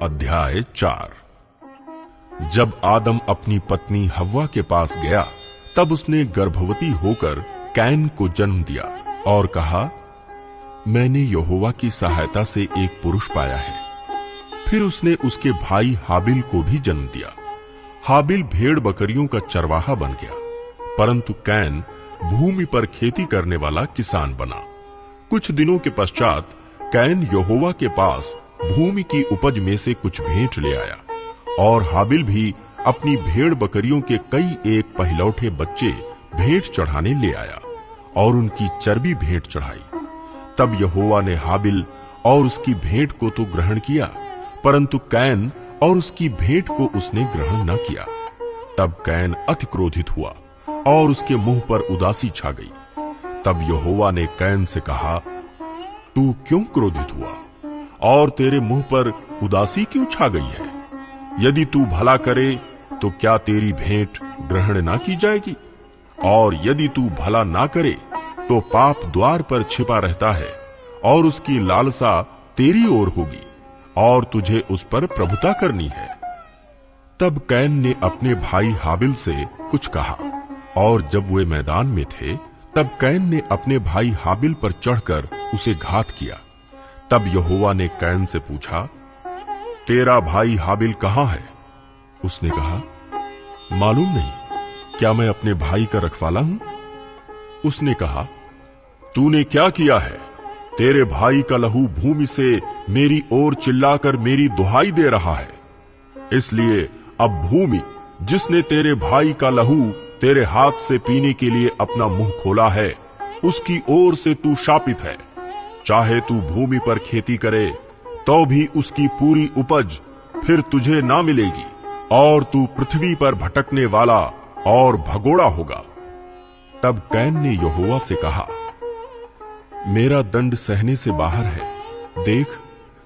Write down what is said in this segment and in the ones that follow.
अध्याय 4। जब आदम अपनी पत्नी हव्वा के पास गया तब उसने गर्भवती होकर कैन को जन्म दिया और कहा, मैंने यहोवा की सहायता से एक पुरुष पाया है। फिर उसने उसके भाई हाबिल को भी जन्म दिया। हाबिल भेड़ बकरियों का चरवाहा बन गया, परंतु कैन भूमि पर खेती करने वाला किसान बना। कुछ दिनों के पश्चात कैन यहोवा के पास भूमि की उपज में से कुछ भेंट ले आया, और हाबिल भी अपनी भेड़ बकरियों के कई एक पहिलौठे बच्चे भेंट चढ़ाने ले आया और उनकी चर्बी भेंट चढ़ाई। तब यहोवा ने हाबिल और उसकी भेंट को तो ग्रहण किया, परंतु कैन और उसकी भेंट को उसने ग्रहण न किया। तब कैन अति क्रोधित हुआ और उसके मुंह पर उदासी छा गई। तब यहोवा ने कैन से कहा, तू क्यों क्रोधित हुआ और तेरे मुंह पर उदासी क्यों छा गई है? यदि तू भला करे तो क्या तेरी भेंट ग्रहण ना की जाएगी? और यदि तू भला ना करे तो पाप द्वार पर छिपा रहता है और उसकी लालसा तेरी ओर होगी और तुझे उस पर प्रभुता करनी है। तब कैन ने अपने भाई हाबिल से कुछ कहा, और जब वे मैदान में थे तब कैन ने अपने भाई हाबिल पर चढ़कर उसे घात किया। तब यहोवा ने कैन से पूछा, तेरा भाई हाबिल कहां है? उसने कहा, मालूम नहीं, क्या मैं अपने भाई का रखवाला हूं? उसने कहा, तूने क्या किया है? तेरे भाई का लहू भूमि से मेरी ओर चिल्लाकर मेरी दुहाई दे रहा है। इसलिए अब भूमि जिसने तेरे भाई का लहू तेरे हाथ से पीने के लिए अपना मुंह खोला है, उसकी ओर से तू शापित है। चाहे तू भूमि पर खेती करे तो भी उसकी पूरी उपज फिर तुझे ना मिलेगी, और तू पृथ्वी पर भटकने वाला और भगोड़ा होगा। तब कैन ने यहोवा से कहा, मेरा दंड सहने से बाहर है। देख,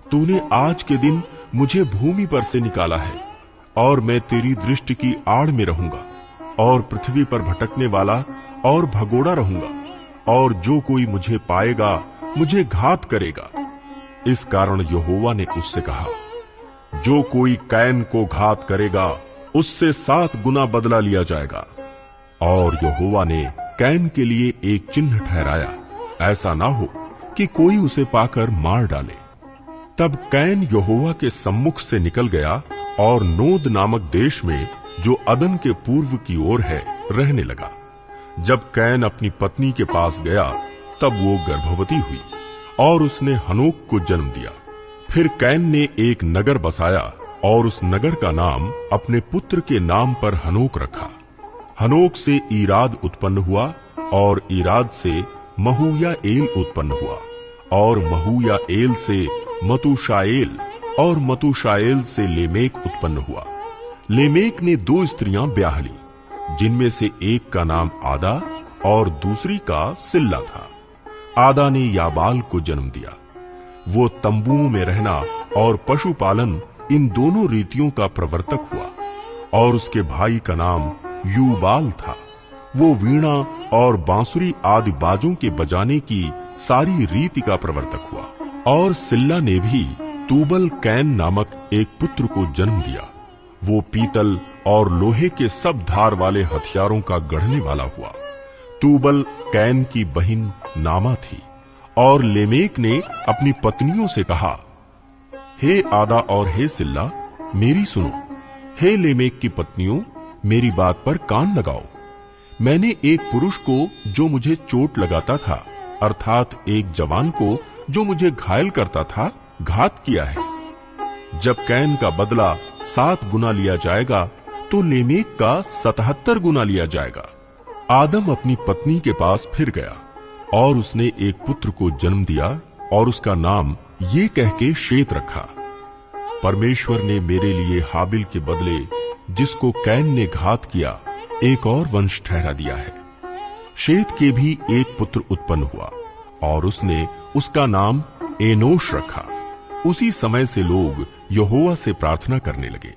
तूने आज के दिन मुझे भूमि पर से निकाला है, और मैं तेरी दृष्टि की आड़ में रहूंगा और पृथ्वी पर भटकने वाला और भगोड़ा रहूंगा, और जो कोई मुझे पाएगा मुझे घात करेगा। इस कारण यहोवा ने उससे कहा, जो कोई कैन को घात करेगा उससे 7 गुना बदला लिया जाएगा। और यहोवा ने कैन के लिए एक चिन्ह ठहराया, ऐसा ना हो कि कोई उसे पाकर मार डाले। तब कैन यहोवा के सम्मुख से निकल गया और नोद नामक देश में, जो अदन के पूर्व की ओर है, रहने लगा। जब कैन अपनी पत्नी के पास गया तब वो गर्भवती हुई और उसने हनोक को जन्म दिया। फिर कैन ने एक नगर बसाया और उस नगर का नाम अपने पुत्र के नाम पर हनोक रखा। हनोक से ईराद उत्पन्न हुआ, और ईराद से महूयाएल उत्पन्न हुआ, और महूयाएल से मतूशाएल, और मतूशाएल से लेमेक उत्पन्न हुआ। लेमेक ने 2 स्त्रियां ब्याह ली, जिनमें से एक का नाम आदा और दूसरी का सिल्ला था। आदा ने याबाल को जन्म दिया। वो तंबुओं में रहना और पशुपालन, इन दोनों रीतियों का प्रवर्तक हुआ। और उसके भाई का नाम यूबाल था। वो वीणा और बांसुरी आदि बाजों के बजाने की सारी रीति का प्रवर्तक हुआ। और सिल्ला ने भी तूबल कैन नामक एक पुत्र को जन्म दिया। वो पीतल और लोहे के सब धार वाले हथियारों का गढ़ने वाला हुआ। तूबल कैन की बहिन नामा थी। और लेमेक ने अपनी पत्नियों से कहा, हे आदा और हे सिल्ला, मेरी सुनो। हे लेमेक की पत्नियों, मेरी बात पर कान लगाओ। मैंने एक पुरुष को जो मुझे चोट लगाता था, अर्थात एक जवान को जो मुझे घायल करता था, घात किया है। जब कैन का बदला 7 गुना लिया जाएगा तो लेमेक का 77 गुना लिया जाएगा। आदम अपनी पत्नी के पास फिर गया और उसने एक पुत्र को जन्म दिया, और उसका नाम ये कह के शेत रखा, परमेश्वर ने मेरे लिए हाबिल के बदले, जिसको कैन ने घात किया, एक और वंश ठहरा दिया है। शेत के भी एक पुत्र उत्पन्न हुआ, और उसने उसका नाम एनोश रखा। उसी समय से लोग यहोवा से प्रार्थना करने लगे।